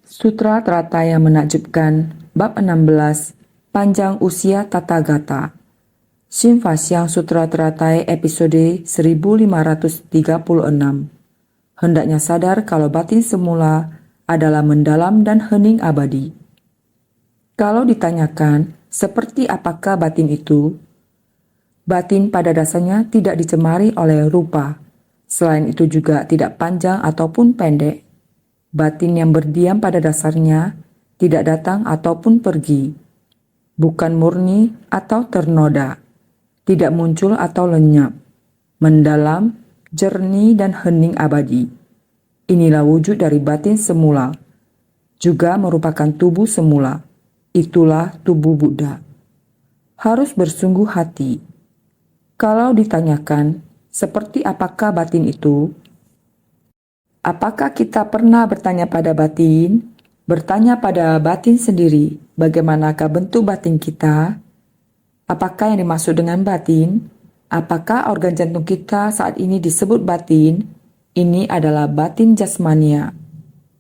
Sutra Trata yang menakjubkan, bab 16, panjang usia Tata Gata. Simvasyang Sutra Teratai episode 1536. Hendaknya sadar kalau batin semula adalah mendalam dan hening abadi. Kalau ditanyakan, seperti apakah batin itu? Batin pada dasarnya tidak dicemari oleh rupa. Selain itu juga tidak panjang ataupun pendek. Batin yang berdiam pada dasarnya tidak datang ataupun pergi, bukan murni atau ternoda, tidak muncul atau lenyap, mendalam, jernih dan hening abadi. Inilah wujud dari batin semula, juga merupakan tubuh semula. Itulah tubuh Buddha. Harus bersungguh hati. Kalau ditanyakan, seperti apakah batin itu? Apakah kita pernah bertanya pada batin? Bertanya pada batin sendiri, bagaimanakah bentuk batin kita? Apakah yang dimaksud dengan batin? Apakah organ jantung kita saat ini disebut batin? Ini adalah batin jasmania.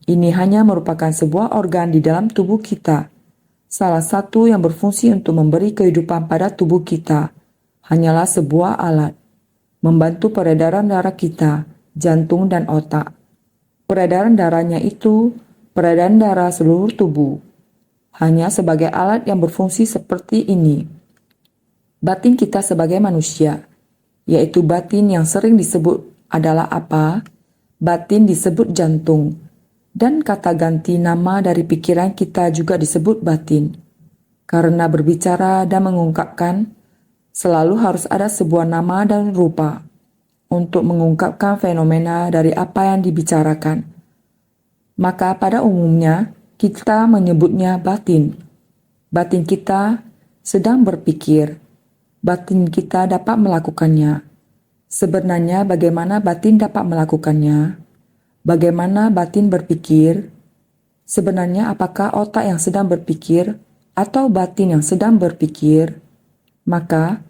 Ini hanya merupakan sebuah organ di dalam tubuh kita. Salah satu yang berfungsi untuk memberi kehidupan pada tubuh kita. Hanyalah sebuah alat. Membantu peredaran darah kita, jantung dan otak. Peredaran darahnya itu peredaran darah seluruh tubuh. Hanya sebagai alat yang berfungsi seperti ini. Batin kita sebagai manusia, yaitu batin yang sering disebut adalah apa? Batin disebut jantung. Dan kata ganti nama dari pikiran kita juga disebut batin. Karena berbicara dan mengungkapkan, selalu harus ada sebuah nama dan rupa untuk mengungkapkan fenomena dari apa yang dibicarakan. Maka pada umumnya kita menyebutnya batin. Batin kita sedang berpikir. Batin kita dapat melakukannya. Sebenarnya bagaimana batin dapat melakukannya? Bagaimana batin berpikir? Sebenarnya apakah otak yang sedang berpikir atau batin yang sedang berpikir? Maka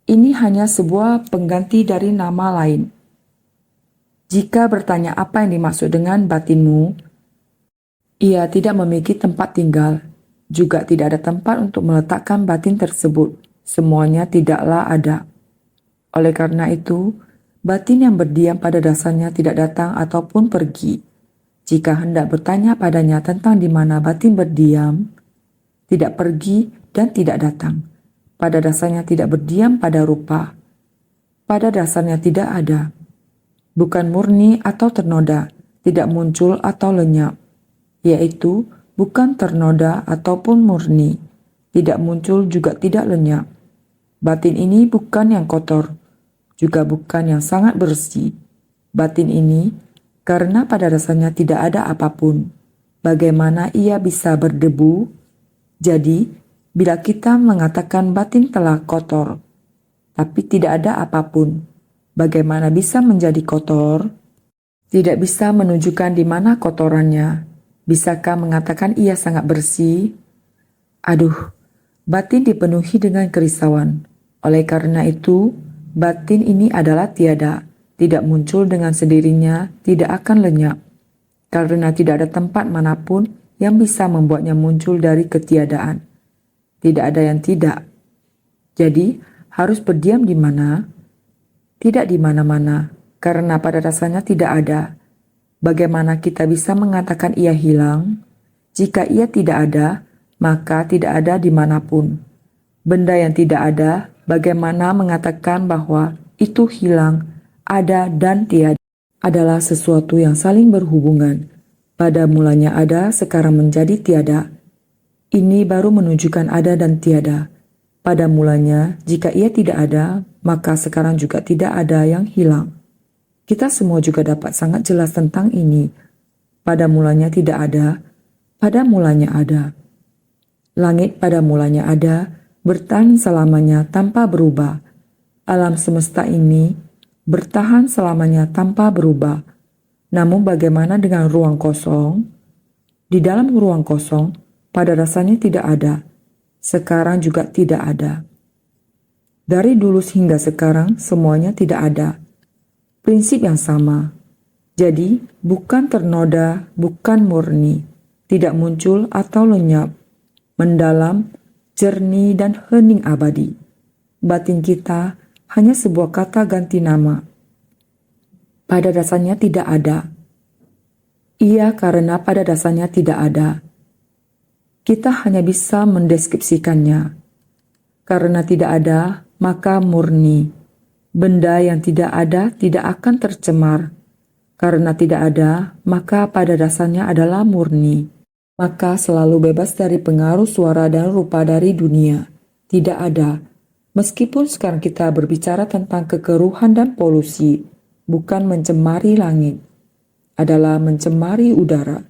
ini hanya sebuah pengganti dari nama lain. Jika bertanya apa yang dimaksud dengan batinmu, ia tidak memiliki tempat tinggal, juga tidak ada tempat untuk meletakkan batin tersebut. Semuanya tidaklah ada. Oleh karena itu, batin yang berdiam pada dasarnya tidak datang ataupun pergi. Jika hendak bertanya padanya tentang di mana batin berdiam, tidak pergi dan tidak datang. Pada dasarnya tidak berdiam pada rupa. Pada dasarnya tidak ada. Bukan murni atau ternoda, tidak muncul atau lenyap. Yaitu bukan ternoda ataupun murni, tidak muncul juga tidak lenyap. Batin ini bukan yang kotor, juga bukan yang sangat bersih. Batin ini, karena pada dasarnya tidak ada apapun, bagaimana ia bisa berdebu? Jadi, bila kita mengatakan batin telah kotor, tapi tidak ada apapun, bagaimana bisa menjadi kotor? Tidak bisa menunjukkan di mana kotorannya. Bisakah mengatakan ia sangat bersih? Aduh, batin dipenuhi dengan kerisauan. Oleh karena itu, batin ini adalah tiada, tidak muncul dengan sendirinya, tidak akan lenyap. Karena tidak ada tempat manapun yang bisa membuatnya muncul dari ketiadaan. Tidak ada yang tidak. Jadi, harus berdiam di mana? Tidak di mana-mana, karena pada dasarnya tidak ada. Bagaimana kita bisa mengatakan ia hilang? Jika ia tidak ada, maka tidak ada dimanapun. Benda yang tidak ada, bagaimana mengatakan bahwa itu hilang, ada dan tiada? Adalah sesuatu yang saling berhubungan. Pada mulanya ada, sekarang menjadi tiada. Ini baru menunjukkan ada dan tiada. Pada mulanya, jika ia tidak ada, maka sekarang juga tidak ada yang hilang. Kita semua juga dapat sangat jelas tentang ini. Pada mulanya tidak ada, pada mulanya ada. Langit pada mulanya ada, bertahan selamanya tanpa berubah. Alam semesta ini bertahan selamanya tanpa berubah. Namun bagaimana dengan ruang kosong? Di dalam ruang kosong, pada dasarnya tidak ada, sekarang juga tidak ada. Dari dulu hingga sekarang semuanya tidak ada. Prinsip yang sama. Jadi bukan ternoda, bukan murni, tidak muncul atau lenyap, mendalam, jernih, dan hening abadi. Batin kita hanya sebuah kata ganti nama. Pada dasarnya tidak ada. Iya, karena pada dasarnya tidak ada. Kita hanya bisa mendeskripsikannya. Karena tidak ada, maka murni. Benda yang tidak ada tidak akan tercemar. Karena tidak ada, maka pada dasarnya adalah murni. Maka selalu bebas dari pengaruh suara dan rupa dari dunia. Tidak ada. Meskipun sekarang kita berbicara tentang kekeruhan dan polusi, bukan mencemari langit, adalah mencemari udara.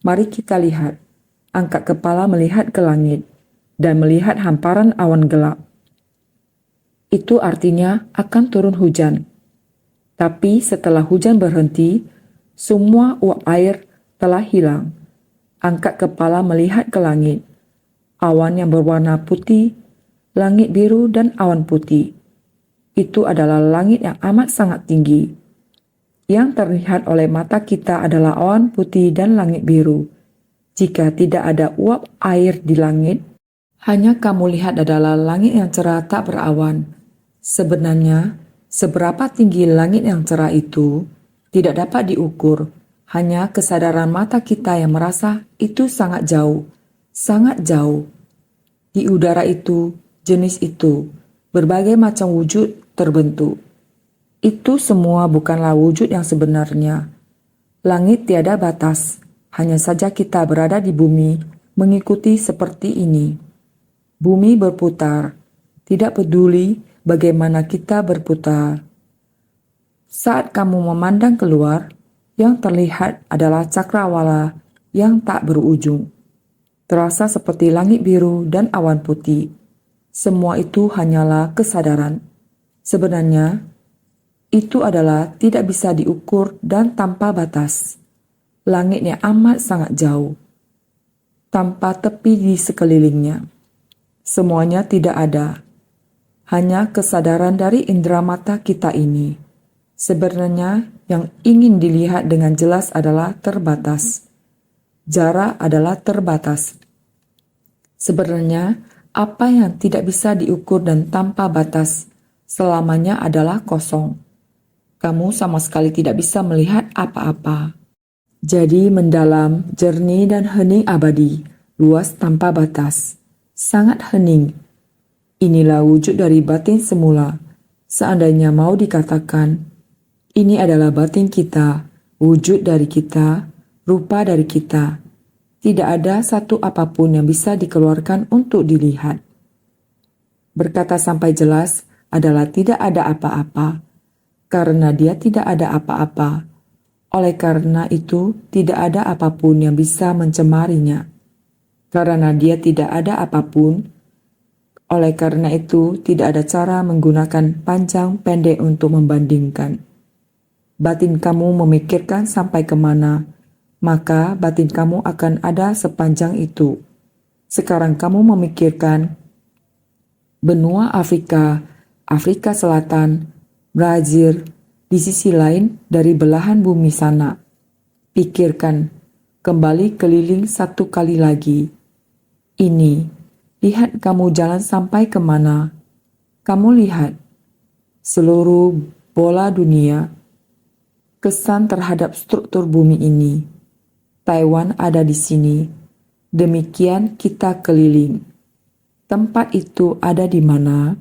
Mari kita lihat. Angkat kepala melihat ke langit dan melihat hamparan awan gelap. Itu artinya akan turun hujan. Tapi setelah hujan berhenti, semua uap air telah hilang. Angkat kepala melihat ke langit. Awan yang berwarna putih, langit biru dan awan putih. Itu adalah langit yang amat sangat tinggi. Yang terlihat oleh mata kita adalah awan putih dan langit biru. Jika tidak ada uap air di langit, hanya kamu lihat adalah langit yang cerah tak berawan. Sebenarnya, seberapa tinggi langit yang cerah itu tidak dapat diukur. Hanya kesadaran mata kita yang merasa itu sangat jauh, sangat jauh. Di udara itu, jenis itu, berbagai macam wujud terbentuk. Itu semua bukanlah wujud yang sebenarnya. Langit tiada batas. Hanya saja kita berada di bumi, mengikuti seperti ini. Bumi berputar, tidak peduli bagaimana kita berputar. Saat kamu memandang keluar, yang terlihat adalah cakrawala yang tak berujung. Terasa seperti langit biru dan awan putih. Semua itu hanyalah kesadaran. Sebenarnya, itu adalah tidak bisa diukur dan tanpa batas. Langitnya amat sangat jauh, tanpa tepi di sekelilingnya. Semuanya tidak ada, hanya kesadaran dari indera mata kita ini. Sebenarnya yang ingin dilihat dengan jelas adalah terbatas. Jarak adalah terbatas. Sebenarnya apa yang tidak bisa diukur dan tanpa batas selamanya adalah kosong. Kamu sama sekali tidak bisa melihat apa-apa. Jadi mendalam, jernih dan hening abadi, luas tanpa batas, sangat hening. Inilah wujud dari batin semula. Seandainya mau dikatakan, ini adalah batin kita, wujud dari kita, rupa dari kita. Tidak ada satu apapun yang bisa dikeluarkan untuk dilihat. Berkata sampai jelas adalah tidak ada apa-apa, karena dia tidak ada apa-apa. Oleh karena itu, tidak ada apapun yang bisa mencemarinya. Karena dia tidak ada apapun, oleh karena itu tidak ada cara menggunakan panjang pendek untuk membandingkan. Batin kamu memikirkan sampai kemana, maka batin kamu akan ada sepanjang itu. Sekarang kamu memikirkan benua Afrika, Afrika Selatan, Brazil, di sisi lain dari belahan bumi sana. Pikirkan, kembali keliling satu kali lagi. Ini, lihat kamu jalan sampai kemana. Kamu lihat, seluruh bola dunia, kesan terhadap struktur bumi ini. Taiwan ada di sini. Demikian kita keliling. Tempat itu ada di mana?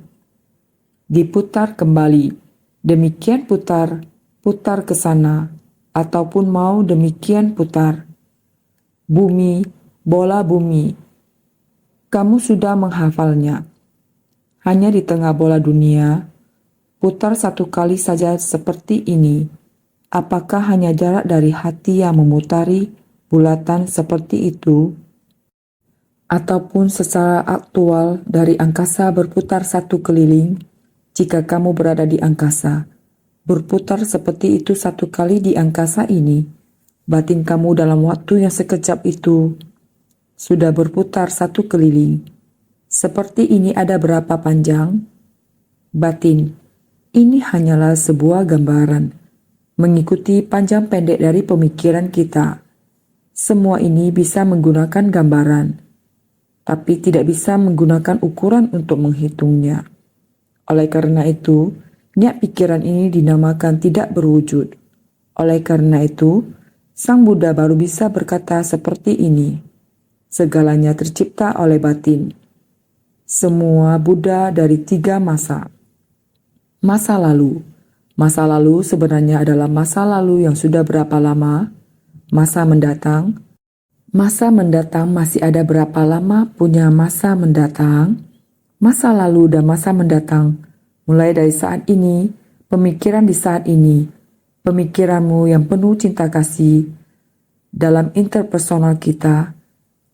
Diputar kembali. Demikian putar ke sana, ataupun mau demikian putar. Bumi, bola bumi. Kamu sudah menghafalnya. Hanya di tengah bola dunia, putar satu kali saja seperti ini. Apakah hanya jarak dari hati yang memutari bulatan seperti itu? Ataupun secara aktual dari angkasa berputar satu keliling? Jika kamu berada di angkasa, berputar seperti itu satu kali di angkasa ini, batin kamu dalam waktu yang sekejap itu sudah berputar satu keliling. Seperti ini ada berapa panjang? Batin, ini hanyalah sebuah gambaran, mengikuti panjang pendek dari pemikiran kita. Semua ini bisa menggunakan gambaran, tapi tidak bisa menggunakan ukuran untuk menghitungnya. Oleh karena itu, niat pikiran ini dinamakan tidak berwujud. Oleh karena itu, Sang Buddha baru bisa berkata seperti ini, segalanya tercipta oleh batin. Semua Buddha dari 3 masa. Masa lalu. Masa lalu sebenarnya adalah masa lalu yang sudah berapa lama. Masa mendatang. Masa mendatang masih ada berapa lama punya masa mendatang. Masa lalu dan masa mendatang. Mulai dari saat ini, pemikiran di saat ini. Pemikiranmu yang penuh cinta kasih. Dalam interpersonal kita,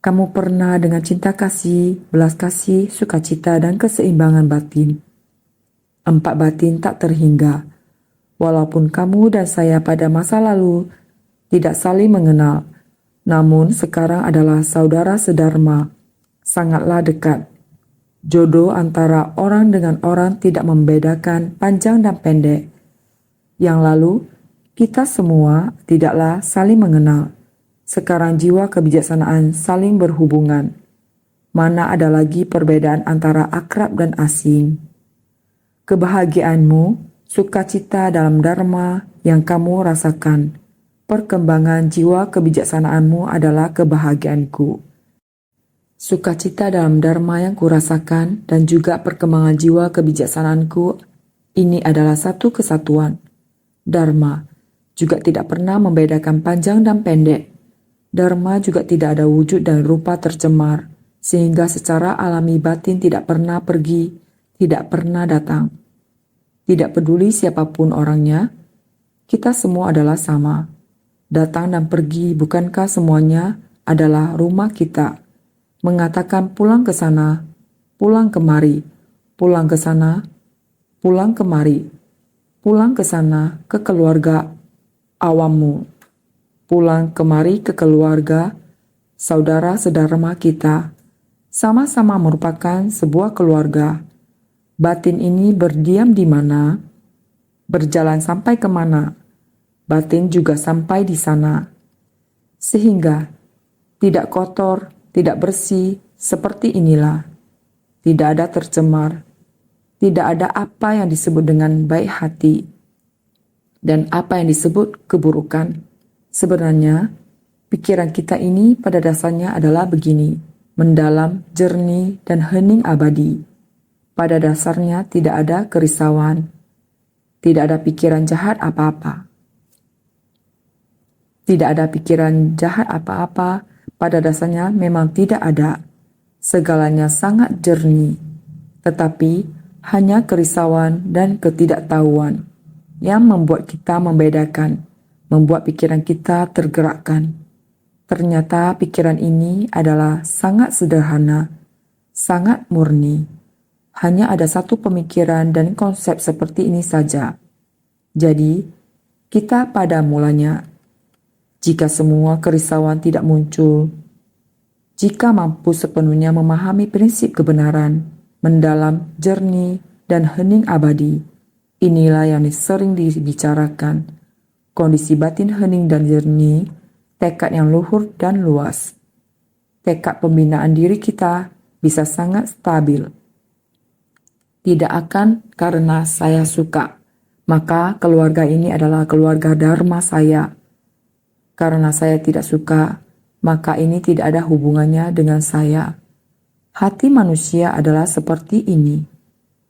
kamu pernah dengan cinta kasih, belas kasih, sukacita, dan keseimbangan batin. 4 batin tak terhingga. Walaupun kamu dan saya pada masa lalu tidak saling mengenal, namun sekarang adalah saudara sedharma, sangatlah dekat. Jodoh antara orang dengan orang tidak membedakan panjang dan pendek. Yang lalu, kita semua tidaklah saling mengenal. Sekarang jiwa kebijaksanaan saling berhubungan. Mana ada lagi perbedaan antara akrab dan asing. Kebahagiaanmu, sukacita dalam dharma yang kamu rasakan. Perkembangan jiwa kebijaksanaanmu adalah kebahagiaanku. Sukacita dalam dharma yang kurasakan dan juga perkembangan jiwa kebijaksanaanku ini adalah satu kesatuan. Dharma juga tidak pernah membedakan panjang dan pendek. Dharma juga tidak ada wujud dan rupa tercemar, sehingga secara alami batin tidak pernah pergi, tidak pernah datang. Tidak peduli siapapun orangnya, kita semua adalah sama. Datang dan pergi bukankah semuanya adalah rumah kita? Mengatakan pulang ke sana, pulang kemari, pulang ke sana, pulang kemari, pulang ke sana ke keluarga awammu. Pulang kemari ke keluarga, saudara sedharma kita, sama-sama merupakan sebuah keluarga. Batin ini berdiam di mana, berjalan sampai kemana, batin juga sampai di sana. Sehingga tidak kotor, tidak bersih, seperti inilah. Tidak ada tercemar, tidak ada apa yang disebut dengan baik hati, dan apa yang disebut keburukan. Sebenarnya, pikiran kita ini pada dasarnya adalah begini, mendalam, jernih, dan hening abadi. Pada dasarnya tidak ada kerisauan, tidak ada pikiran jahat apa-apa. Tidak ada pikiran jahat apa-apa, pada dasarnya memang tidak ada. Segalanya sangat jernih, tetapi hanya kerisauan dan ketidaktahuan yang membuat kita membedakan, membuat pikiran kita tergerakkan. Ternyata pikiran ini adalah sangat sederhana, sangat murni. Hanya ada satu pemikiran dan konsep seperti ini saja. Jadi, kita pada mulanya, jika semua kerisauan tidak muncul, jika mampu sepenuhnya memahami prinsip kebenaran, mendalam, jernih, dan hening abadi, inilah yang sering dibicarakan. Kondisi batin hening dan jernih, tekad yang luhur dan luas. Tekad pembinaan diri kita bisa sangat stabil. Tidak akan karena saya suka, maka keluarga ini adalah keluarga dharma saya. Karena saya tidak suka, maka ini tidak ada hubungannya dengan saya. Hati manusia adalah seperti ini.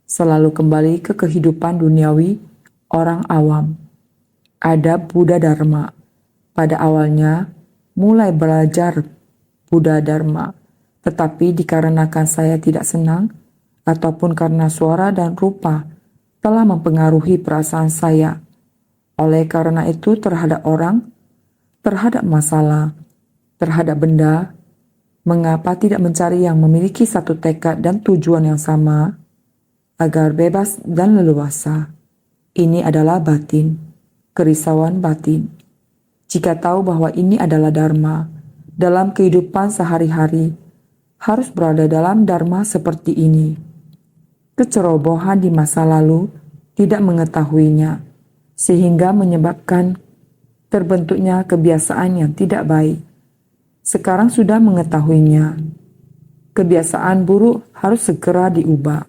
Selalu kembali ke kehidupan duniawi orang awam. Ada Buddha Dharma. Pada awalnya, mulai belajar Buddha Dharma, tetapi dikarenakan saya tidak senang, ataupun karena suara dan rupa telah mempengaruhi perasaan saya. Oleh karena itu terhadap orang, terhadap masalah, terhadap benda, mengapa tidak mencari yang memiliki satu tekad dan tujuan yang sama, agar bebas dan leluasa. Ini adalah batin. Kerisauan batin. Jika tahu bahwa ini adalah dharma, dalam kehidupan sehari-hari, harus berada dalam dharma seperti ini. Kecerobohan di masa lalu tidak mengetahuinya, sehingga menyebabkan terbentuknya kebiasaan yang tidak baik. sekarang sudah mengetahuinya. Kebiasaan buruk harus segera diubah.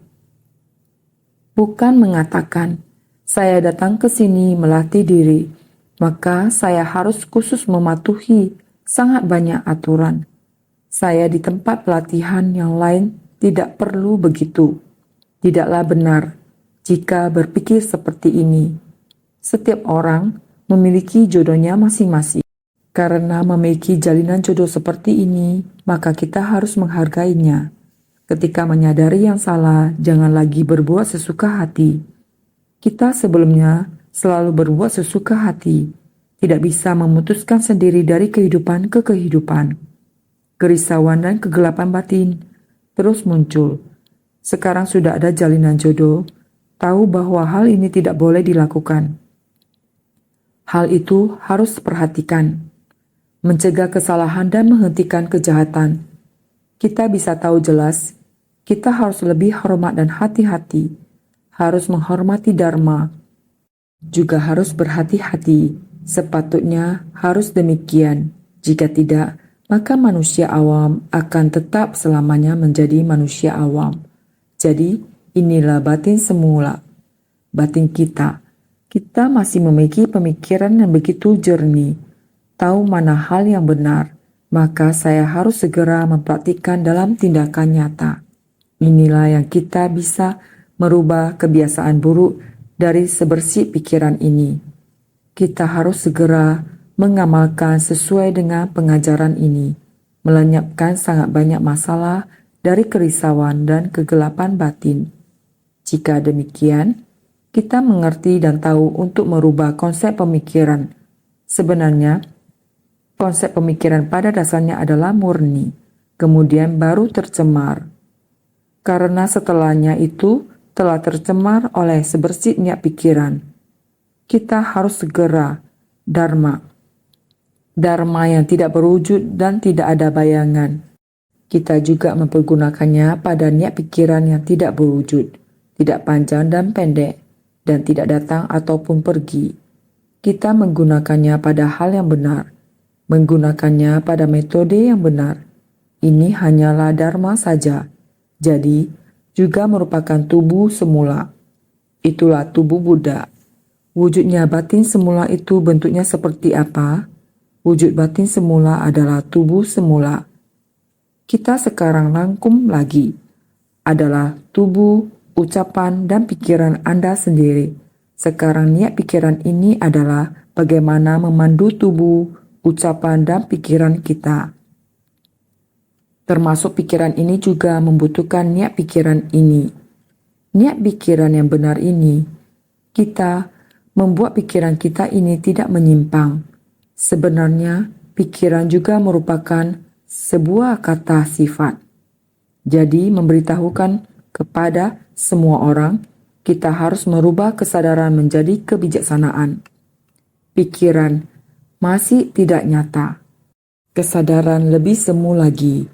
Bukan mengatakan, saya datang ke sini melatih diri, maka saya harus khusus mematuhi sangat banyak aturan. Saya di tempat pelatihan yang lain tidak perlu begitu. Tidaklah benar jika berpikir seperti ini. Setiap orang memiliki jodohnya masing-masing. Karena memiliki jalinan jodoh seperti ini, maka kita harus menghargainya. Ketika menyadari yang salah, jangan lagi berbuat sesuka hati. Kita sebelumnya selalu berbuat sesuka hati, tidak bisa memutuskan sendiri dari kehidupan ke kehidupan. Kerisauan dan kegelapan batin terus muncul. Sekarang sudah ada jalinan jodoh, tahu bahwa hal ini tidak boleh dilakukan. Hal itu harus diperhatikan, mencegah kesalahan dan menghentikan kejahatan. Kita bisa tahu jelas, kita harus lebih hormat dan hati-hati, harus menghormati dharma, juga harus berhati-hati. Sepatutnya harus demikian. Jika tidak, maka manusia awam akan tetap selamanya menjadi manusia awam. Jadi, inilah batin semula. Batin kita. Kita masih memiliki pemikiran yang begitu jernih. Tahu mana hal yang benar, maka saya harus segera mempraktikkan dalam tindakan nyata. Inilah yang kita bisa merubah kebiasaan buruk dari sebersih pikiran ini. Kita harus segera mengamalkan sesuai dengan pengajaran ini, melenyapkan sangat banyak masalah dari kerisauan dan kegelapan batin. Jika demikian, kita mengerti dan tahu untuk merubah konsep pemikiran. Sebenarnya, konsep pemikiran pada dasarnya adalah murni, kemudian baru tercemar. Karena setelahnya itu telah tercemar oleh sebersih niat pikiran. Kita harus segera dharma. Dharma yang tidak berwujud dan tidak ada bayangan. Kita juga mempergunakannya pada niat pikiran yang tidak berwujud, tidak panjang dan pendek, dan tidak datang ataupun pergi. Kita menggunakannya pada hal yang benar, menggunakannya pada metode yang benar. Ini hanyalah dharma saja. Jadi, juga merupakan tubuh semula. Itulah tubuh Buddha. Wujudnya batin semula itu bentuknya seperti apa? Wujud batin semula adalah tubuh semula. Kita sekarang rangkum lagi. Adalah tubuh, ucapan, dan pikiran Anda sendiri. Sekarang niat pikiran ini adalah bagaimana memandu tubuh, ucapan, dan pikiran kita. Termasuk pikiran ini juga membutuhkan niat pikiran ini. Niat pikiran yang benar ini, kita membuat pikiran kita ini tidak menyimpang. Sebenarnya, pikiran juga merupakan sebuah kata sifat. Jadi, memberitahukan kepada semua orang, kita harus merubah kesadaran menjadi kebijaksanaan. Pikiran masih tidak nyata. Kesadaran lebih semu lagi.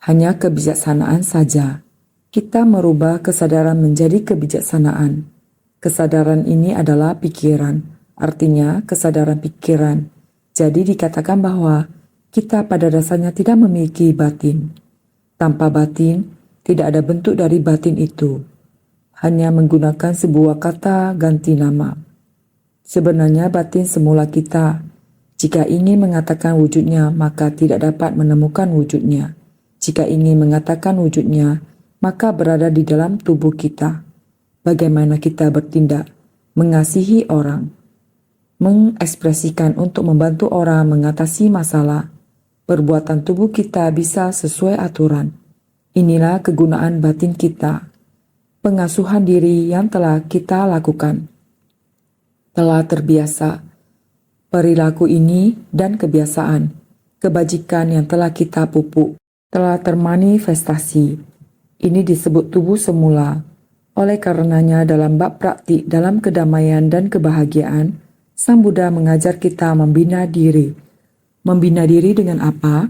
Hanya kebijaksanaan saja. Kita merubah kesadaran menjadi kebijaksanaan. Kesadaran ini adalah pikiran, artinya kesadaran pikiran. Jadi dikatakan bahwa kita pada dasarnya tidak memiliki batin. Tanpa batin, tidak ada bentuk dari batin itu. Hanya menggunakan sebuah kata ganti nama. Sebenarnya batin semula kita. Jika ingin mengatakan wujudnya, maka tidak dapat menemukan wujudnya. Jika ingin mengatakan wujudnya, maka berada di dalam tubuh kita. Bagaimana kita bertindak, mengasihi orang, mengekspresikan untuk membantu orang mengatasi masalah. Perbuatan tubuh kita bisa sesuai aturan. Inilah kegunaan batin kita. Pengasuhan diri yang telah kita lakukan. Telah terbiasa. Perilaku ini dan kebiasaan, kebajikan yang telah kita pupuk, telah termanifestasi. Ini disebut tubuh semula. Oleh karenanya dalam bab praktik dalam kedamaian dan kebahagiaan, Sang Buddha mengajar kita membina diri. Membina diri dengan apa?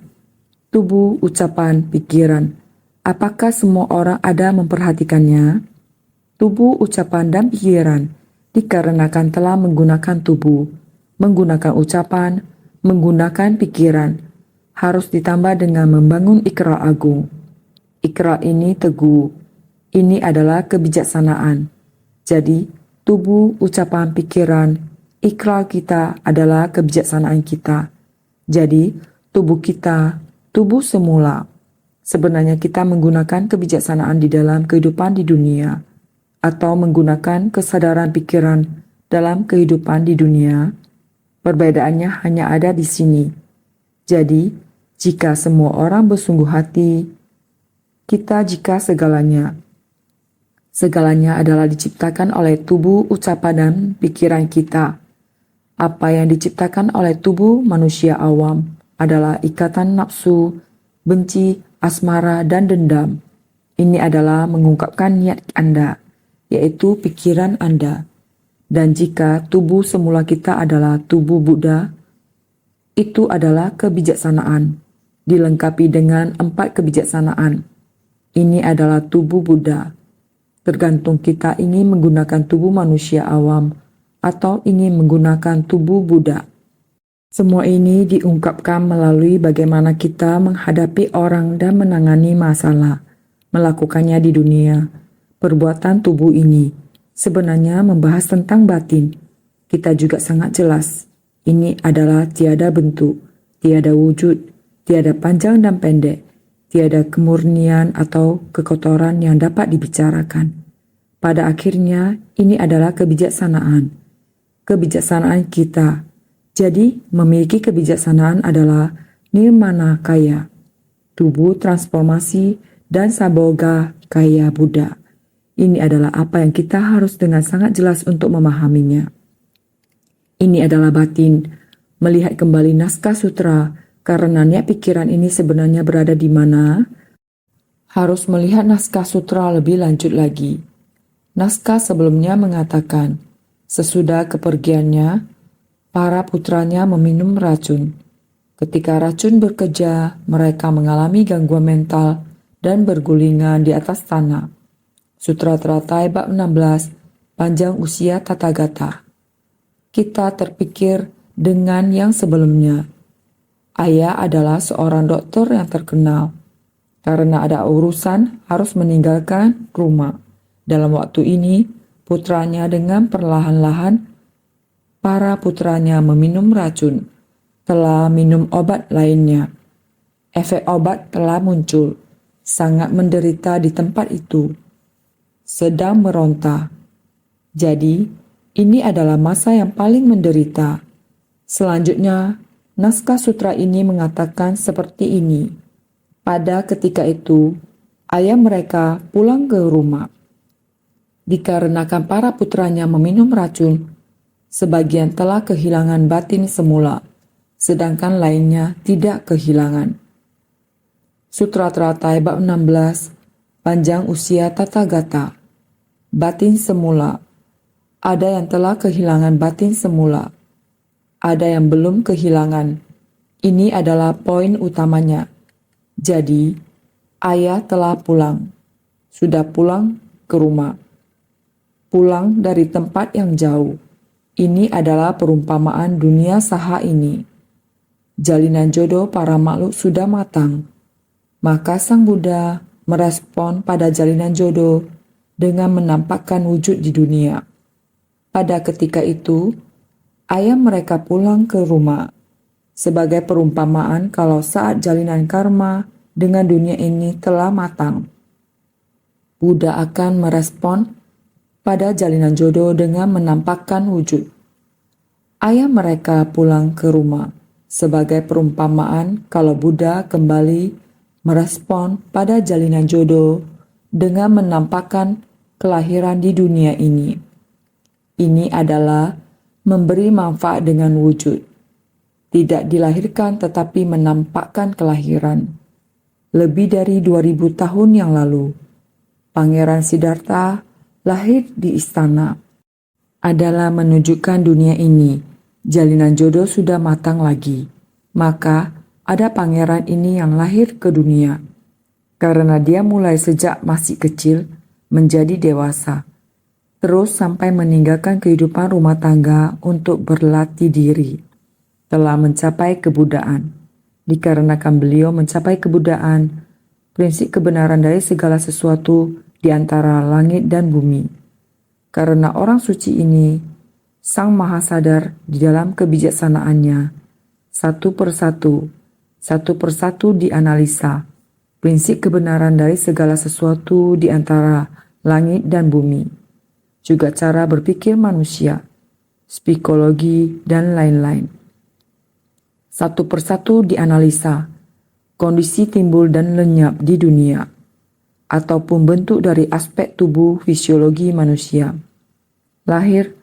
Tubuh, ucapan, pikiran. Apakah semua orang ada memperhatikannya? Tubuh, ucapan, dan pikiran dikarenakan telah menggunakan tubuh, menggunakan ucapan, menggunakan pikiran. harus ditambah dengan membangun ikrar agung. Ikrar ini teguh. Ini adalah kebijaksanaan. Jadi, tubuh, ucapan, pikiran, ikrar kita adalah kebijaksanaan kita. Jadi, tubuh kita, tubuh semula. Sebenarnya kita menggunakan kebijaksanaan di dalam kehidupan di dunia, atau menggunakan kesadaran pikiran dalam kehidupan di dunia. Perbedaannya hanya ada di sini. Jadi, jika semua orang bersungguh hati, kita jika segalanya. Segalanya adalah diciptakan oleh tubuh, ucapan, dan pikiran kita. Apa yang diciptakan oleh tubuh manusia awam adalah ikatan nafsu, benci, asmara, dan dendam. Ini adalah mengungkapkan niat Anda, yaitu pikiran Anda. Dan jika tubuh semula kita adalah tubuh Buddha, itu adalah kebijaksanaan, dilengkapi dengan 4 kebijaksanaan. Ini adalah tubuh Buddha. Tergantung kita ingin menggunakan tubuh manusia awam atau ingin menggunakan tubuh Buddha. Semua ini diungkapkan melalui bagaimana kita menghadapi orang dan menangani masalah, melakukannya di dunia. Perbuatan tubuh ini sebenarnya membahas tentang batin. Kita juga sangat jelas. Ini adalah tiada bentuk, tiada wujud, tiada panjang dan pendek, tiada kemurnian atau kekotoran yang dapat dibicarakan. Pada akhirnya, ini adalah kebijaksanaan. Kebijaksanaan kita. Jadi, memiliki kebijaksanaan adalah nirmana kaya, tubuh transformasi, dan saboga kaya Buddha. Ini adalah apa yang kita harus dengan sangat jelas untuk memahaminya. Ini adalah batin, melihat kembali naskah sutra. Karena niat pikiran ini sebenarnya berada di mana, harus melihat naskah sutra lebih lanjut lagi. Naskah sebelumnya mengatakan, sesudah kepergiannya, para putranya meminum racun. Ketika racun bekerja, mereka mengalami gangguan mental dan bergulingan di atas tanah. Sutra Teratai bab 16, panjang usia Tathagata. Kita terpikir dengan yang sebelumnya. Ayah adalah seorang dokter yang terkenal. Karena ada urusan harus meninggalkan rumah. Dalam waktu ini, putranya dengan perlahan-lahan, para putranya meminum racun. Telah minum obat lainnya. Efek obat telah muncul. Sangat menderita di tempat itu. Sedang meronta. Jadi, ini adalah masa yang paling menderita. Selanjutnya, naskah sutra ini mengatakan seperti ini. Pada ketika itu, ayah mereka pulang ke rumah. Dikarenakan para putranya meminum racun, sebagian telah kehilangan batin semula, sedangkan lainnya tidak kehilangan. Sutra Teratai bab 16, panjang usia Tathagata. Batin semula. Ada yang telah kehilangan batin semula. Ada yang belum kehilangan. Ini adalah poin utamanya. Jadi, ayah telah pulang. Sudah pulang ke rumah. Pulang dari tempat yang jauh. Ini adalah perumpamaan dunia saha ini. Jalinan jodoh para makhluk sudah matang. Maka Sang Buddha merespon pada jalinan jodoh dengan menampakkan wujud di dunia. Pada ketika itu, ayah mereka pulang ke rumah sebagai perumpamaan kalau saat jalinan karma dengan dunia ini telah matang. Buddha akan merespon pada jalinan jodoh dengan menampakkan wujud. Ayah mereka pulang ke rumah sebagai perumpamaan kalau Buddha kembali merespon pada jalinan jodoh dengan menampakkan kelahiran di dunia ini. Ini adalah memberi manfaat dengan wujud. Tidak dilahirkan tetapi menampakkan kelahiran. Lebih dari 2000 tahun yang lalu, Pangeran Siddhartha lahir di istana. Adalah menunjukkan dunia ini, jalinan jodoh sudah matang lagi. Maka ada pangeran ini yang lahir ke dunia. Karena dia mulai sejak masih kecil menjadi dewasa. Terus sampai meninggalkan kehidupan rumah tangga untuk berlatih diri. Telah mencapai kebudaan. dikarenakan beliau mencapai kebudaan, prinsip kebenaran dari segala sesuatu di antara langit dan bumi. Karena orang suci ini, Sang Maha Sadar di dalam kebijaksanaannya, satu persatu dianalisa, prinsip kebenaran dari segala sesuatu di antara langit dan bumi, juga cara berpikir manusia, psikologi, dan lain-lain. Satu persatu dianalisa, kondisi timbul dan lenyap di dunia, ataupun bentuk dari aspek tubuh fisiologi manusia. Lahir,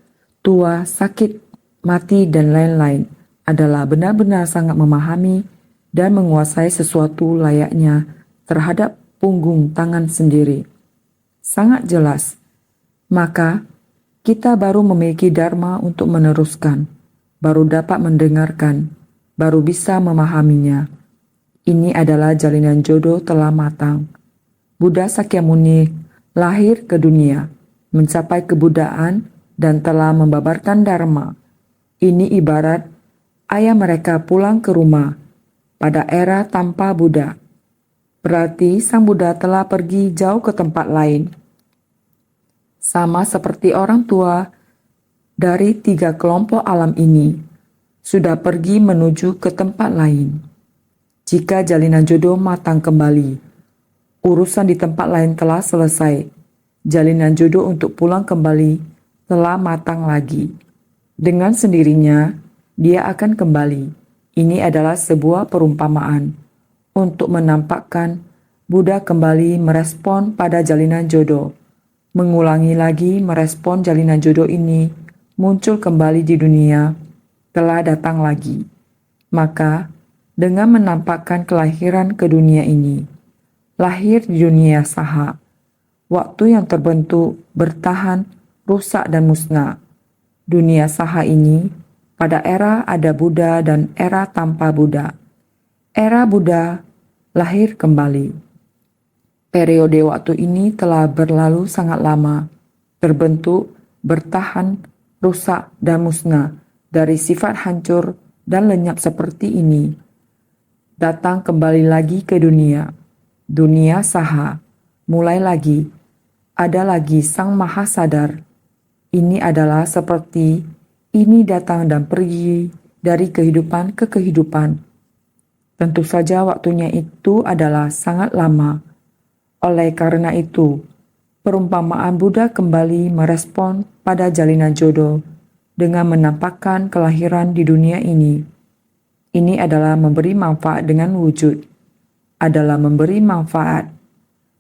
tua, sakit, mati, dan lain-lain adalah benar-benar sangat memahami dan menguasai sesuatu layaknya terhadap punggung tangan sendiri. Sangat jelas. Maka, kita baru memiliki dharma untuk meneruskan, baru dapat mendengarkan, baru bisa memahaminya. Ini adalah jalinan jodoh telah matang. Buddha Sakyamuni lahir ke dunia, mencapai kebudaan, dan telah membabarkan dharma. Ini ibarat ayah mereka pulang ke rumah pada era tanpa Buddha. Berarti Sang Buddha telah pergi jauh ke tempat lain. Sama seperti orang tua dari 3 kelompok alam ini sudah pergi menuju ke tempat lain. Jika jalinan jodoh matang kembali, urusan di tempat lain telah selesai. Jalinan jodoh untuk pulang kembali telah matang lagi. Dengan sendirinya, dia akan kembali. Ini adalah sebuah perumpamaan untuk menampakkan Buddha kembali merespon pada jalinan jodoh. Mengulangi lagi merespon jalinan jodoh ini muncul kembali di dunia, telah datang lagi. Maka, dengan menampakkan kelahiran ke dunia ini, lahir di dunia saha, waktu yang terbentuk, bertahan, rusak dan musnah. Dunia saha ini, pada era ada Buddha dan era tanpa Buddha. Era Buddha lahir kembali. Periode waktu ini telah berlalu sangat lama, terbentuk, bertahan, rusak, dan musnah dari sifat hancur dan lenyap seperti ini. Datang kembali lagi ke dunia. Dunia saha, mulai lagi, ada lagi Sang Maha Sadar. Ini adalah seperti ini datang dan pergi dari kehidupan ke kehidupan. Tentu saja waktunya itu adalah sangat lama. Oleh karena itu, perumpamaan Buddha kembali merespon pada jalinan jodoh dengan menampakkan kelahiran di dunia ini. Ini adalah memberi manfaat dengan wujud, adalah memberi manfaat.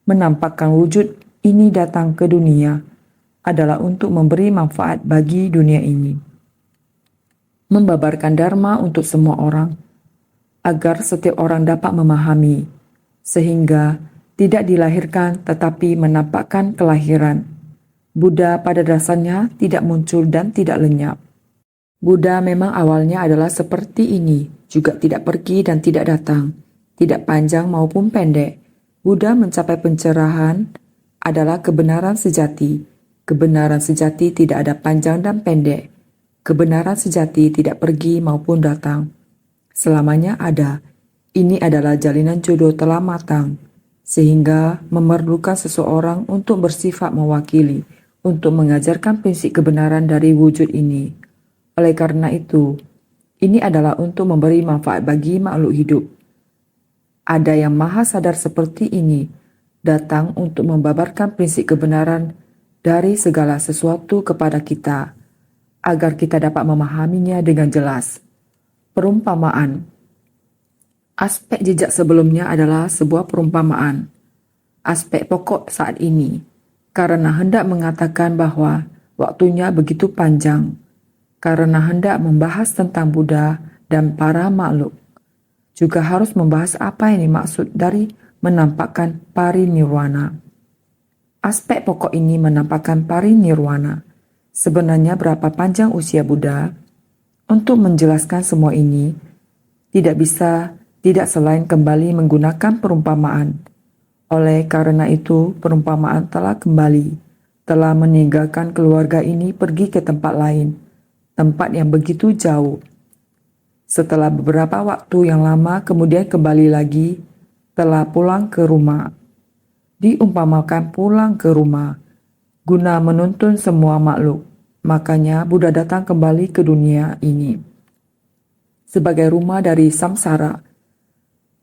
Menampakkan wujud ini datang ke dunia adalah untuk memberi manfaat bagi dunia ini. Membabarkan dharma untuk semua orang, agar setiap orang dapat memahami, sehingga tidak dilahirkan tetapi menampakkan kelahiran. Buddha pada dasarnya tidak muncul dan tidak lenyap. Buddha memang awalnya adalah seperti ini, juga tidak pergi dan tidak datang, tidak panjang maupun pendek. Buddha mencapai pencerahan adalah kebenaran sejati. Kebenaran sejati tidak ada panjang dan pendek. Kebenaran sejati tidak pergi maupun datang. Selamanya ada. Ini adalah jalinan jodoh telah matang, sehingga memerlukan seseorang untuk bersifat mewakili, untuk mengajarkan prinsip kebenaran dari wujud ini. Oleh karena itu, ini adalah untuk memberi manfaat bagi makhluk hidup. Ada yang maha sadar seperti ini, datang untuk membabarkan prinsip kebenaran dari segala sesuatu kepada kita, agar kita dapat memahaminya dengan jelas. Perumpamaan. Aspek jejak sebelumnya adalah sebuah perumpamaan. Aspek pokok saat ini, karena hendak mengatakan bahwa waktunya begitu panjang, karena hendak membahas tentang Buddha dan para makhluk. Juga harus membahas apa yang dimaksud dari menampakkan parinirwana. Aspek pokok ini menampakkan parinirwana. Sebenarnya berapa panjang usia Buddha? Untuk menjelaskan semua ini, tidak selain kembali menggunakan perumpamaan. Oleh karena itu, perumpamaan telah kembali, telah meninggalkan keluarga ini pergi ke tempat lain, tempat yang begitu jauh. Setelah beberapa waktu yang lama kemudian kembali lagi, telah pulang ke rumah. Diumpamakan pulang ke rumah, guna menuntun semua makhluk. Makanya Buddha datang kembali ke dunia ini sebagai rumah dari samsara.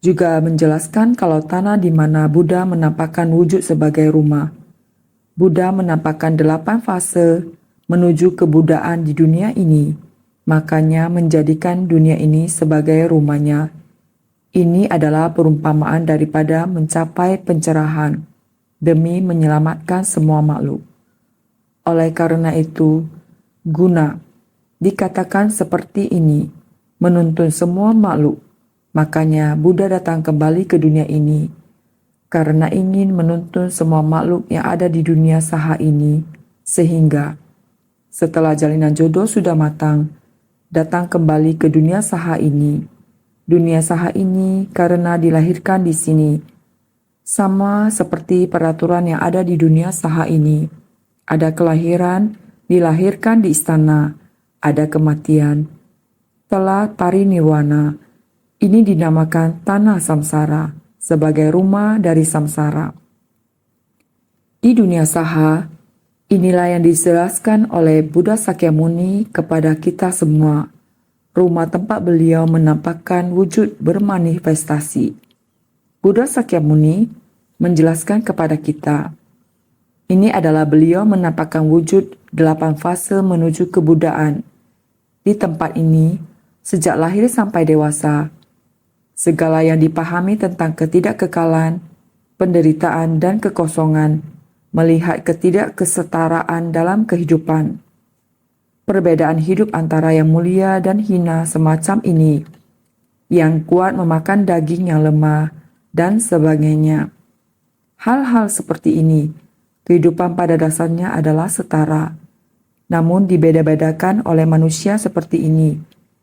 Juga menjelaskan kalau tanah di mana Buddha menampakkan wujud sebagai rumah. Buddha menampakkan 8 fase menuju kebudaan di dunia ini, makanya menjadikan dunia ini sebagai rumahnya. Ini adalah perumpamaan daripada mencapai pencerahan demi menyelamatkan semua makhluk. Oleh karena itu, guna dikatakan seperti ini, menuntun semua makhluk. Makanya Buddha datang kembali ke dunia ini karena ingin menuntun semua makhluk yang ada di dunia saha ini, sehingga setelah jalinan jodoh sudah matang, datang kembali ke dunia saha ini. Dunia saha ini karena dilahirkan di sini, sama seperti peraturan yang ada di dunia saha ini. Ada kelahiran, dilahirkan di istana, ada kematian, telah parinirwana. Ini dinamakan tanah samsara sebagai rumah dari samsara. Di dunia saha, inilah yang dijelaskan oleh Buddha Sakyamuni kepada kita semua. Rumah tempat beliau menampakkan wujud bermanifestasi. Buddha Sakyamuni menjelaskan kepada kita, ini adalah beliau menampakkan wujud 8 fase menuju kebudaan. Di tempat ini, sejak lahir sampai dewasa, segala yang dipahami tentang ketidakkekalan, penderitaan, dan kekosongan, melihat ketidakkesetaraan dalam kehidupan. Perbedaan hidup antara yang mulia dan hina semacam ini, yang kuat memakan daging yang lemah, dan sebagainya. Hal-hal seperti ini, kehidupan pada dasarnya adalah setara, namun dibeda-bedakan oleh manusia seperti ini,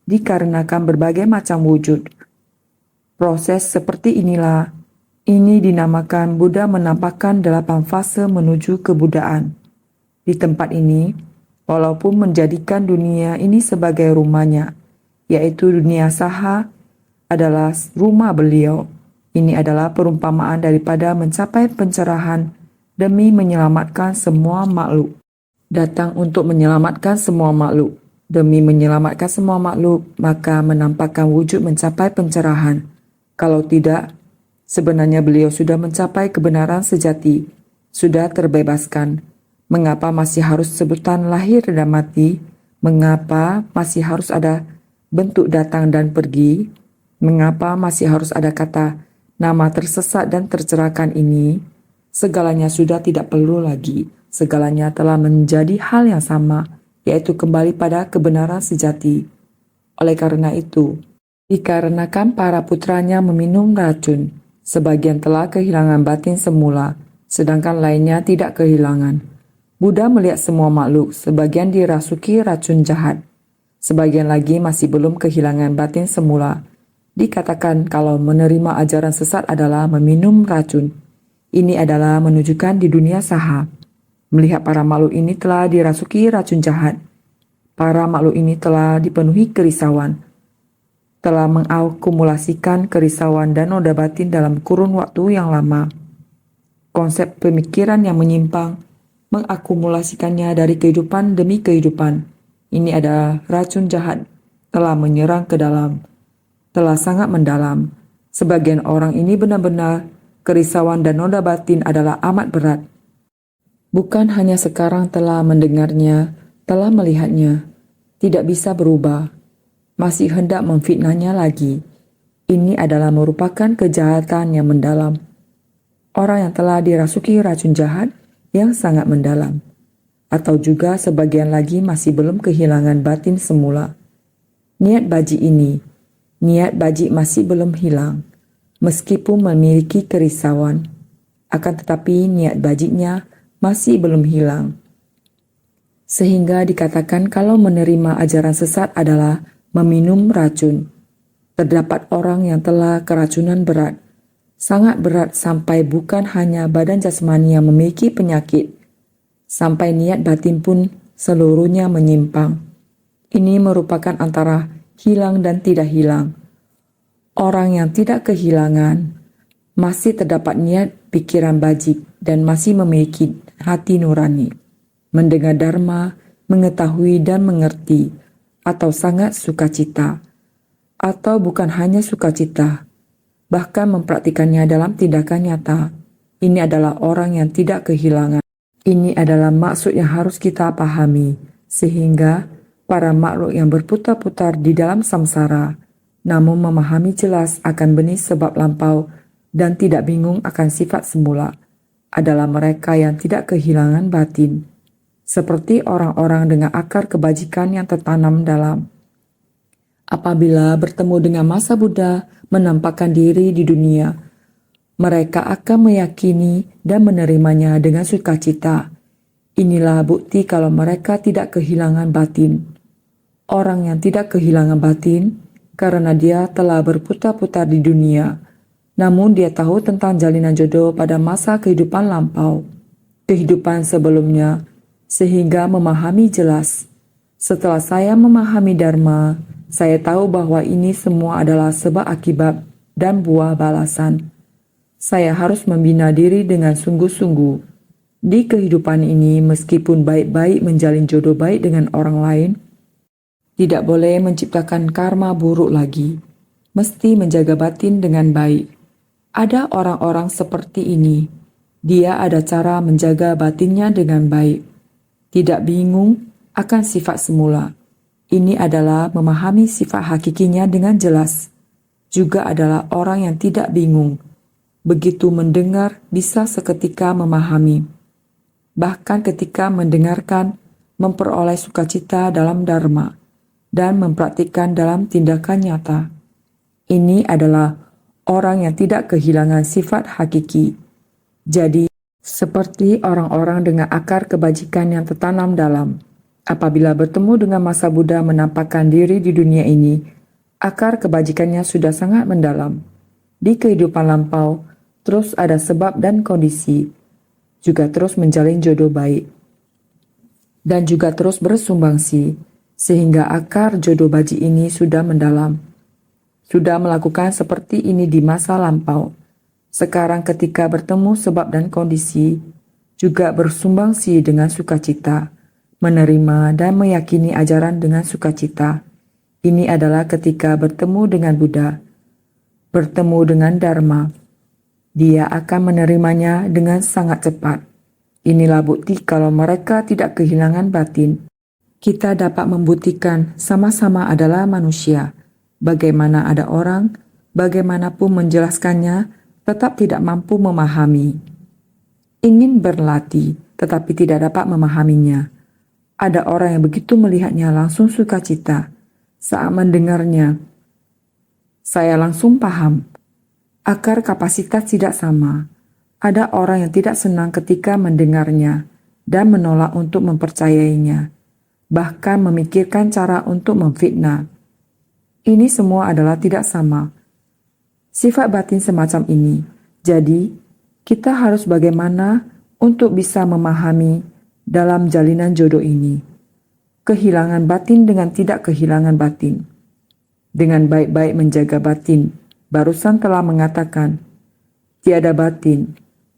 dikarenakan berbagai macam wujud. Proses seperti inilah, ini dinamakan Buddha menampakkan 8 fase menuju kebudaan. Di tempat ini, walaupun menjadikan dunia ini sebagai rumahnya, yaitu dunia saha adalah rumah beliau. Ini adalah perumpamaan daripada mencapai pencerahan demi menyelamatkan semua makhluk. Datang untuk menyelamatkan semua makhluk. Demi menyelamatkan semua makhluk, maka menampakkan wujud mencapai pencerahan. Kalau tidak, sebenarnya beliau sudah mencapai kebenaran sejati, sudah terbebaskan. Mengapa masih harus sebutan lahir dan mati? Mengapa masih harus ada bentuk datang dan pergi? Mengapa masih harus ada kata nama tersesat dan tercerahkan ini? Segalanya sudah tidak perlu lagi. Segalanya telah menjadi hal yang sama, yaitu kembali pada kebenaran sejati. Oleh karena itu, dikarenakan para putranya meminum racun, sebagian telah kehilangan batin semula, sedangkan lainnya tidak kehilangan. Buddha melihat semua makhluk, sebagian dirasuki racun jahat, sebagian lagi masih belum kehilangan batin semula. Dikatakan kalau menerima ajaran sesat adalah meminum racun. Ini adalah menunjukkan di dunia saha. Melihat para makhluk ini telah dirasuki racun jahat. Para makhluk ini telah dipenuhi kerisauan, telah mengakumulasikan kerisauan dan noda batin dalam kurun waktu yang lama. Konsep pemikiran yang menyimpang mengakumulasikannya dari kehidupan demi kehidupan. Ini adalah racun jahat, telah menyerang ke dalam, telah sangat mendalam. Sebagian orang ini benar-benar kerisauan dan noda batin adalah amat berat. Bukan hanya sekarang telah mendengarnya, telah melihatnya, tidak bisa berubah, masih hendak memfitnahnya lagi. Ini adalah merupakan kejahatan yang mendalam. Orang yang telah dirasuki racun jahat yang sangat mendalam, atau juga sebagian lagi masih belum kehilangan batin semula. Niat baji masih belum hilang, meskipun memiliki kerisauan, akan tetapi niat bajinya masih belum hilang. Sehingga dikatakan kalau menerima ajaran sesat adalah meminum racun. Terdapat orang yang telah keracunan berat, sangat berat sampai bukan hanya badan jasmani yang memiliki penyakit, sampai niat batin pun seluruhnya menyimpang. Ini merupakan antara hilang dan tidak hilang. Orang yang tidak kehilangan masih terdapat niat pikiran bajik dan masih memiliki hati nurani, mendengar dharma, mengetahui dan mengerti, atau sangat sukacita, atau bukan hanya sukacita, bahkan mempraktikannya dalam tindakan nyata. Ini adalah orang yang tidak kehilangan. Ini adalah maksud yang harus kita pahami, sehingga para makhluk yang berputar-putar di dalam samsara, namun memahami jelas akan benih sebab lampau dan tidak bingung akan sifat semula, adalah mereka yang tidak kehilangan batin, seperti orang-orang dengan akar kebajikan yang tertanam dalam. Apabila bertemu dengan masa Buddha menampakkan diri di dunia, mereka akan meyakini dan menerimanya dengan sukacita. Inilah bukti kalau mereka tidak kehilangan batin. Orang yang tidak kehilangan batin karena dia telah berputar-putar di dunia, namun dia tahu tentang jalinan jodoh pada masa kehidupan lampau, kehidupan sebelumnya, sehingga memahami jelas. Setelah saya memahami Dharma, saya tahu bahwa ini semua adalah sebab akibat dan buah balasan. Saya harus membina diri dengan sungguh-sungguh. Di kehidupan ini, meskipun baik-baik menjalin jodoh baik dengan orang lain, tidak boleh menciptakan karma buruk lagi. Mesti menjaga batin dengan baik. Ada orang-orang seperti ini. Dia ada cara menjaga batinnya dengan baik. Tidak bingung akan sifat semula. Ini adalah memahami sifat hakikinya dengan jelas. Juga adalah orang yang tidak bingung. Begitu mendengar, bisa seketika memahami. Bahkan ketika mendengarkan, memperoleh sukacita dalam dharma dan mempraktikkan dalam tindakan nyata. Ini adalah orang yang tidak kehilangan sifat hakiki. Jadi, seperti orang-orang dengan akar kebajikan yang tertanam dalam. Apabila bertemu dengan masa Buddha menampakkan diri di dunia ini, akar kebajikannya sudah sangat mendalam. Di kehidupan lampau, terus ada sebab dan kondisi, juga terus menjalin jodoh baik, dan juga terus bersumbangsi, sehingga akar jodoh baji ini sudah mendalam. Sudah melakukan seperti ini di masa lampau. Sekarang ketika bertemu sebab dan kondisi, juga bersumbangsi dengan sukacita, menerima dan meyakini ajaran dengan sukacita. Ini adalah ketika bertemu dengan Buddha, bertemu dengan Dharma. Dia akan menerimanya dengan sangat cepat. Inilah bukti kalau mereka tidak kehilangan batin. Kita dapat membuktikan sama-sama adalah manusia. Bagaimana ada orang, bagaimanapun menjelaskannya, tetap tidak mampu memahami. Ingin berlatih, tetapi tidak dapat memahaminya. Ada orang yang begitu melihatnya langsung sukacita. Saat mendengarnya, saya langsung paham. Akar kapasitas tidak sama. Ada orang yang tidak senang ketika mendengarnya dan menolak untuk mempercayainya, bahkan memikirkan cara untuk memfitnah. Ini semua adalah tidak sama. Sifat batin semacam ini. Jadi, kita harus bagaimana untuk bisa memahami dalam jalinan jodoh ini. Kehilangan batin dengan tidak kehilangan batin. Dengan baik-baik menjaga batin. Barusan telah mengatakan, tiada batin,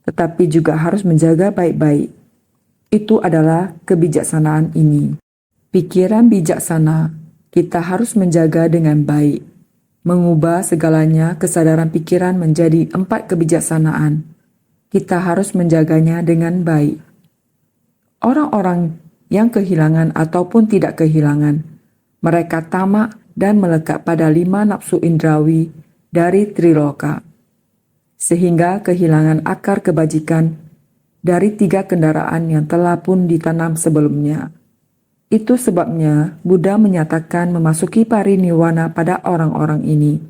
tetapi juga harus menjaga baik-baik. Itu adalah kebijaksanaan ini. Pikiran bijaksana, kita harus menjaga dengan baik. Mengubah segalanya kesadaran pikiran menjadi 4 kebijaksanaan. Kita harus menjaganya dengan baik. Orang-orang yang kehilangan ataupun tidak kehilangan, mereka tamak dan melekat pada 5 nafsu indrawi dari Triloka, sehingga kehilangan akar kebajikan dari 3 kendaraan yang telah pun ditanam sebelumnya. Itu sebabnya Buddha menyatakan memasuki pariniwana pada orang-orang ini.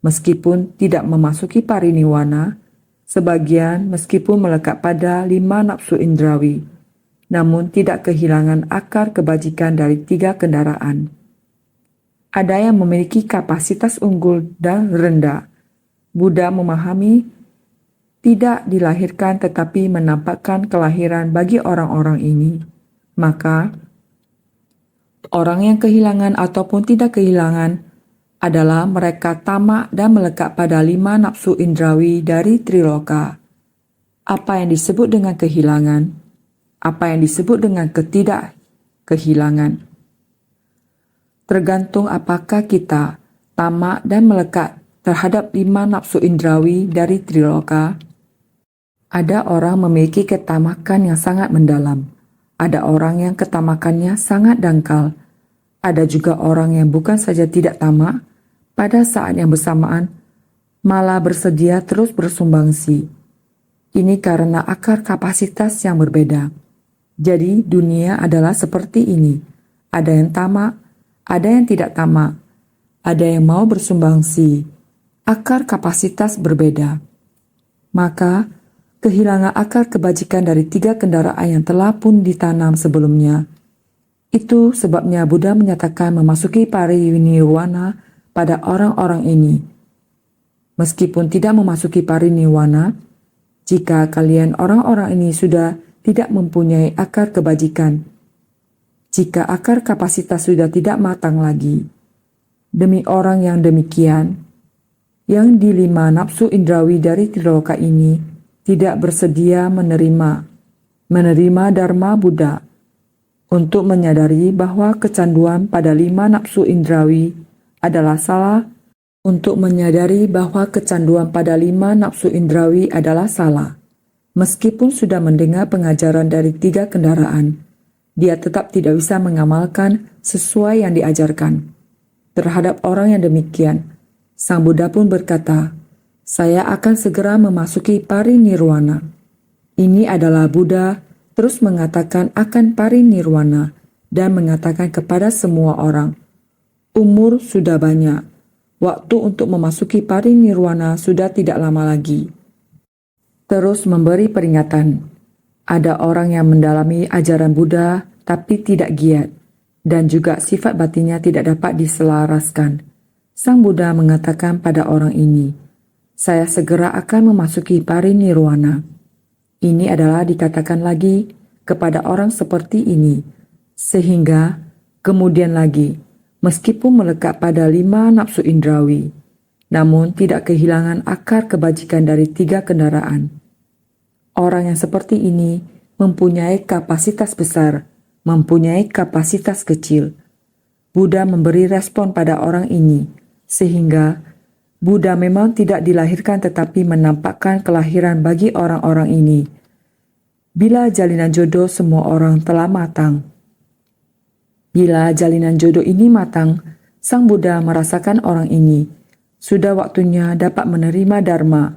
Meskipun tidak memasuki pariniwana, sebagian meskipun melekat pada 5 nafsu indrawi, namun tidak kehilangan akar kebajikan dari 3 kendaraan. Ada yang memiliki kapasitas unggul dan rendah. Buddha memahami tidak dilahirkan tetapi menampakkan kelahiran bagi orang-orang ini. Maka, orang yang kehilangan ataupun tidak kehilangan adalah mereka tamak dan melekat pada 5 nafsu indrawi dari triloka. Apa yang disebut dengan kehilangan? Apa yang disebut dengan ketidakkehilangan? Tergantung apakah kita tamak dan melekat terhadap 5 nafsu indrawi dari triloka. Ada orang memiliki ketamakan yang sangat mendalam. Ada orang yang ketamakannya sangat dangkal. Ada juga orang yang bukan saja tidak tamak, pada saat yang bersamaan malah bersedia terus bersumbangsi. Ini karena akar kapasitas yang berbeda. Jadi dunia adalah seperti ini. Ada yang tamak, ada yang tidak tamak, ada yang mau bersumbangsi. Akar kapasitas berbeda. Maka, kehilangan akar kebajikan dari 3 kendaraan yang telah pun ditanam sebelumnya. Itu sebabnya Buddha menyatakan memasuki parinirwana pada orang-orang ini. Meskipun tidak memasuki parinirwana, jika kalian orang-orang ini sudah tidak mempunyai akar kebajikan, jika akar kapasitas sudah tidak matang lagi, demi orang yang demikian, yang di 5 nafsu indrawi dari triloka ini tidak bersedia menerima Dharma Buddha, untuk menyadari bahwa kecanduan pada 5 nafsu indrawi adalah salah, untuk menyadari bahwa kecanduan pada 5 nafsu indrawi adalah salah. Meskipun sudah mendengar pengajaran dari 3 kendaraan, dia tetap tidak bisa mengamalkan sesuai yang diajarkan. Terhadap orang yang demikian, Sang Buddha pun berkata, "Saya akan segera memasuki parinirwana." Ini adalah Buddha terus mengatakan akan parinirwana dan mengatakan kepada semua orang, umur sudah banyak, waktu untuk memasuki parinirwana sudah tidak lama lagi. Terus memberi peringatan, ada orang yang mendalami ajaran Buddha tapi tidak giat, dan juga sifat batinnya tidak dapat diselaraskan. Sang Buddha mengatakan pada orang ini, "Saya segera akan memasuki parinirwana." Ini adalah dikatakan lagi kepada orang seperti ini, sehingga kemudian lagi, meskipun melekat pada 5 nafsu indrawi, namun tidak kehilangan akar kebajikan dari 3 kendaraan. Orang yang seperti ini mempunyai kapasitas besar, mempunyai kapasitas kecil. Buddha memberi respon pada orang ini, sehingga Buddha memang tidak dilahirkan tetapi menampakkan kelahiran bagi orang-orang ini. Bila jalinan jodoh semua orang telah matang. Bila jalinan jodoh ini matang, Sang Buddha merasakan orang ini sudah waktunya dapat menerima Dharma.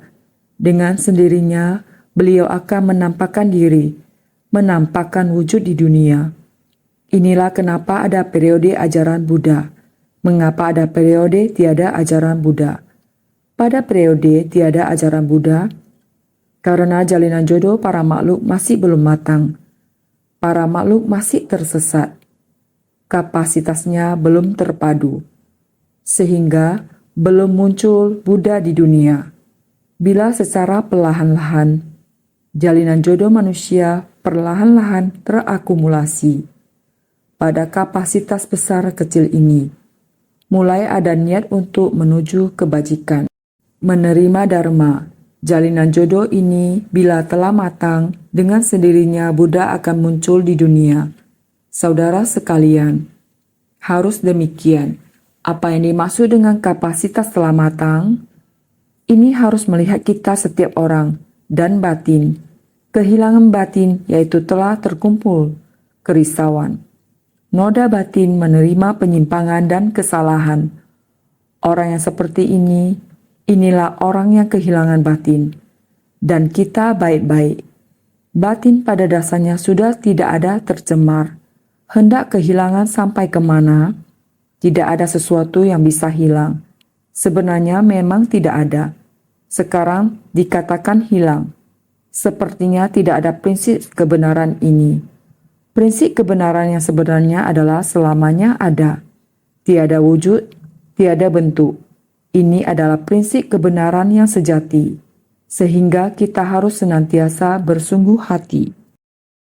Dengan sendirinya, beliau akan menampakkan diri, menampakkan wujud di dunia. Inilah kenapa ada periode ajaran Buddha. Mengapa ada periode tiada ajaran Buddha? Pada periode tiada ajaran Buddha, karena jalinan jodoh para makhluk masih belum matang. Para makhluk masih tersesat. Kapasitasnya belum terpadu. Sehingga belum muncul Buddha di dunia. Bila secara perlahan-lahan, jalinan jodoh manusia perlahan-lahan terakumulasi pada kapasitas besar kecil ini, mulai ada niat untuk menuju kebajikan, menerima Dharma. Jalinan jodoh ini bila telah matang, dengan sendirinya Buddha akan muncul di dunia. Saudara sekalian, harus demikian. Apa yang dimaksud dengan kapasitas telah matang? Ini harus melihat kita setiap orang dan batin. Kehilangan batin yaitu telah terkumpul kerisauan. Noda batin menerima penyimpangan dan kesalahan. Orang yang seperti ini, inilah orang yang kehilangan batin. Dan kita baik-baik. Batin pada dasarnya sudah tidak ada tercemar. Hendak kehilangan sampai kemana? Tidak ada sesuatu yang bisa hilang. Sebenarnya memang tidak ada. Sekarang dikatakan hilang. Sepertinya tidak ada prinsip kebenaran ini. Prinsip kebenaran yang sebenarnya adalah selamanya ada. Tiada wujud, tiada bentuk. Ini adalah prinsip kebenaran yang sejati. Sehingga kita harus senantiasa bersungguh hati.